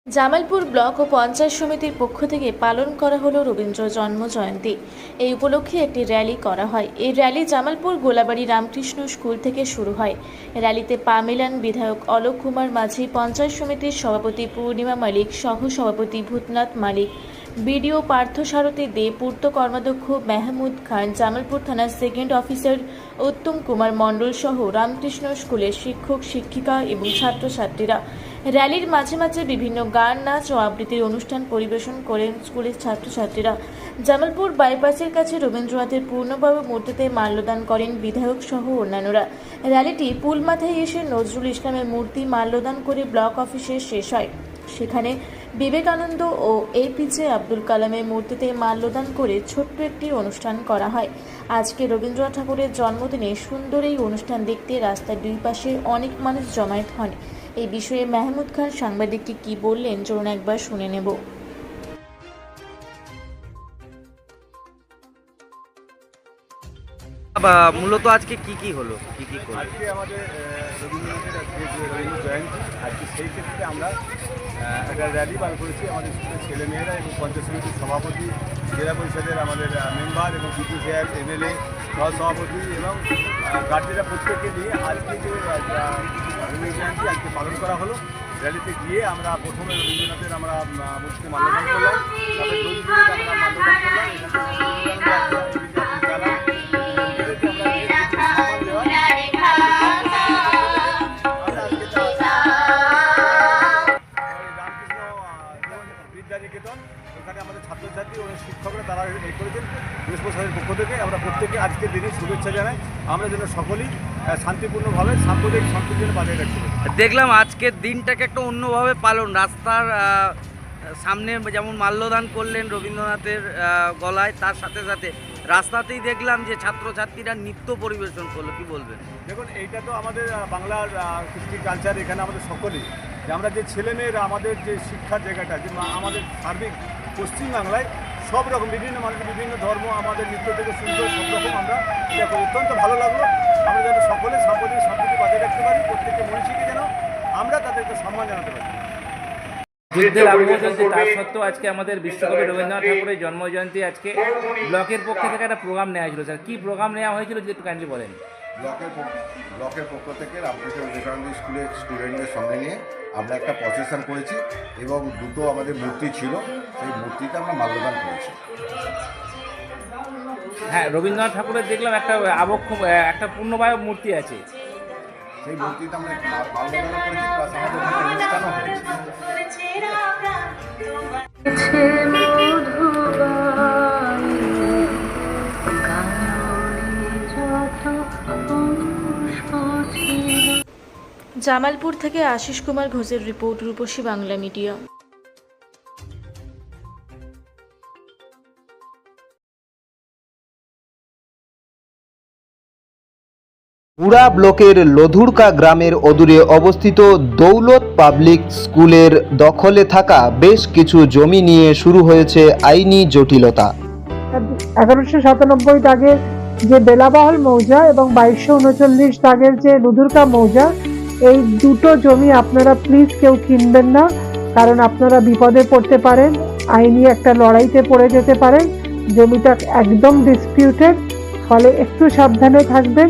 Jamalpur block ও পঞ্চায়েত সমিতির পক্ষ থেকে পালন করা হলো রবীন্দ্র জন্ম জয়ন্তী। এই উপলক্ষে একটি র্যালি করা হয়। এই র্যালি জামালপুর গোলাবাড়ি রামকৃষ্ণ স্কুল থেকে শুরু হয়। র্যালিতে পা মেলান বিধায়ক অলোক কুমার মাঝি, পঞ্চায়েত সমিতির সভাপতি পূর্ণিমা মালিক, সহ সভাপতি ভূতনাথ মালিক, বিডিও পার্থসারথী দে, পূর্ত কর্মাধ্যক্ষ মেহমুদ খান, জামালপুর থানার সেকেন্ড অফিসার উত্তম কুমার মণ্ডল সহ রামকৃষ্ণ স্কুলের শিক্ষক শিক্ষিকা এবং ছাত্রছাত্রীরা। র্যালির মাঝে মাঝে বিভিন্ন গান, নাচ ও আবৃত্তির অনুষ্ঠান পরিবেশন করেন স্কুলের ছাত্রছাত্রীরা। জামালপুর বাইপাসের কাছে রবীন্দ্রনাথের পূর্ণবাবু মূর্তিতে মাল্যদান করেন বিধায়ক সহ অন্যান্যরা। র্যালিটি পুল মাথায় এসে নজরুল ইসলামের মূর্তি মাল্যদান করে ব্লক অফিসে শেষ হয়। সেখানে বিবেকানন্দ ও এপিজে আব্দুল কালামের মূর্তিতে মাল্যদান করে ছোট্ট একটি অনুষ্ঠান করা হয়। আজকে রবীন্দ্রনাথ ঠাকুরের জন্মদিনে সুন্দর এই অনুষ্ঠান দেখতে রাস্তার দুই পাশে অনেক মানুষ জমায়েত হন। এই বিষয়ে মেহমুদ খান সাংবাদিককে কি বললেন চলুন একবার শুনে নেব। মূলত আজকে কি হলো, কি করলো? আজকে আমাদের রবীন্দ্রনাথের আজকে যে রবীন্দ্র জয়ন্তী, আজকে সেই ক্ষেত্রে আমরা একটা র্যালি বার করেছি। আমাদের স্কুলের ছেলেমেয়েরা এবং পঞ্চায়েত সমিতির সভাপতি, জেলা পরিষদের আমাদের মেম্বার এবং বিপি সাহেব, এমএলএ, সহসভাপতি এবং গার্জেনরা প্রত্যেককে নিয়ে আজকে যে রবীন্দ্র জয়ন্তী আজকে পালন করা হলো। র্যালিতে গিয়ে আমরা প্রথমে রবীন্দ্রনাথের আমরা মূর্তিতে মাল্যদান করলাম, তারপরে নজরুলের আমরা মাল্যদান করলাম। এখানে আমাদের ছাত্রছাত্রী ও শিক্ষকরা তারা এই করেছেন পুলিশ প্রশাসনের পক্ষ থেকে। আমরা প্রত্যেকে আজকের দিনে শুভেচ্ছা জানাই। আমরা যেন সকলেই শান্তিপূর্ণভাবে সাম্প্রদায়িক সম্প্রীতি বজায় রাখতে পারি। দেখলাম আজকের দিনটাকে একটা অন্যভাবে পালন, রাস্তার সামনে যেমন মাল্যদান করলেন রবীন্দ্রনাথের গলায়, তার সাথে সাথে রাস্তাতেই দেখলাম যে ছাত্রছাত্রীরা নৃত্য পরিবেশন করলো। কি বলবেন? দেখুন, এইটা তো আমাদের বাংলার কৃষ্টি কালচার। এখানে আমাদের সকলেই যে আমরা যে ছেলেমেয়েরা আমাদের যে শিক্ষার জায়গাটা, যে আমাদের সার্বিক পশ্চিমবাংলায় সব রকম বিভিন্ন মানুষের বিভিন্ন ধর্ম আমাদের নৃত্য থেকে শুরু করে সব রকম আমরা এটা অত্যন্ত ভালো লাগলো। আমরা যেন সকলে সাম্প্রদায়িক সম্প্রীতি বজায় রাখতে পারি, প্রত্যেককে মনীষীকে যেন আমরা তাদেরকে সম্মান জানাতে পারি। যুদ্ধের আবহ চলছে, তার সত্ত্বেও আজকে আমাদের বিশ্বকবি রবীন্দ্রনাথ ঠাকুরের জন্মজয়ন্তী। আজকে ব্লকের পক্ষ থেকে একটা প্রোগ্রাম নেওয়া হয়েছিল। স্যার, কী প্রোগ্রাম নেওয়া হয়েছিল যদি একটু কাইন্ডলি বলেন? ব্লকের পক্ষ থেকে রামকৃষ্ণ বিবেকানন্দ স্কুলের স্টুডেন্টদের সঙ্গে নিয়ে আমরা একটা প্রসেশন করেছি এবং দুটো আমাদের মূর্তি ছিল, সেই মূর্তিটা আমরা মাল্যদান করেছি। হ্যাঁ, রবীন্দ্রনাথ ঠাকুরের দেখলাম একটা পূর্ণবায়ু মূর্তি আছে, সেই মূর্তিটা আমরা মাল্যদান করেছি, প্লাস আমাদের অনুষ্ঠানও হয়েছে। জামালপুর থেকে আশিস কুমার ঘোষের রিপোর্ট, রূপসী বাংলা মিডিয়া। পুরা ব্লকের লধুরকা গ্রামের অদূরে অবস্থিত দৌলত পাবলিক স্কুলের দখলে থাকা বেশ কিছু জমি নিয়ে শুরু হয়েছে আইনি জটিলতা। 1197 দাগের যে বেলাবাহল মৌজা এবং 2239 দাগের যে লধুরকা মৌজা, এই দুটো জমি আপনারা প্লিজ কেউ কিনবেন না, কারণ আপনারা বিপদে পড়তে পারেন, আইনি একটা লড়াইতে পড়ে যেতে পারেন। জমিটা একদম ডিসপিউটেড, ফলে একটু সাবধানে থাকবেন।